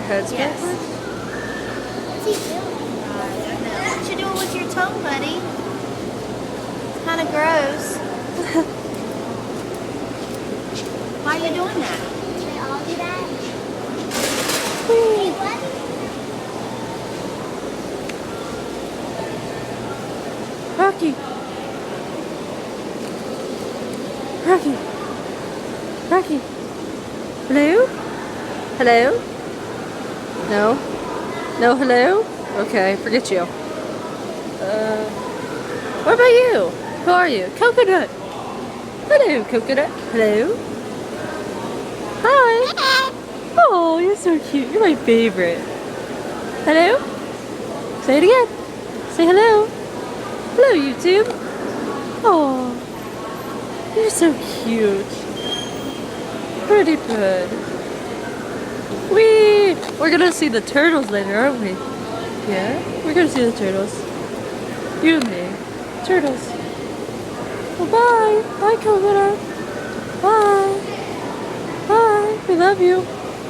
heads Yes. backwards? What's he doing? I don't know. What you doing with your tongue, buddy? It's kind of gross. Why are you doing that? Should we all do that? Whee! Hey, what? Rocky! Rocky! Rocky! Hello? Hello? No? No hello? Okay, forget you. What about you? Who are you? Coconut! Hello, Coconut. Hello? Hi! Oh, you're so cute. You're my favorite. Hello? Say it again. Say hello. Hello, YouTube. Oh, you're so cute. Pretty good. We're gonna see the turtles later, aren't we? Yeah? We're gonna see the turtles. You and me. Turtles. Well, bye. Bye, Coconut. Bye. Bye. We love you.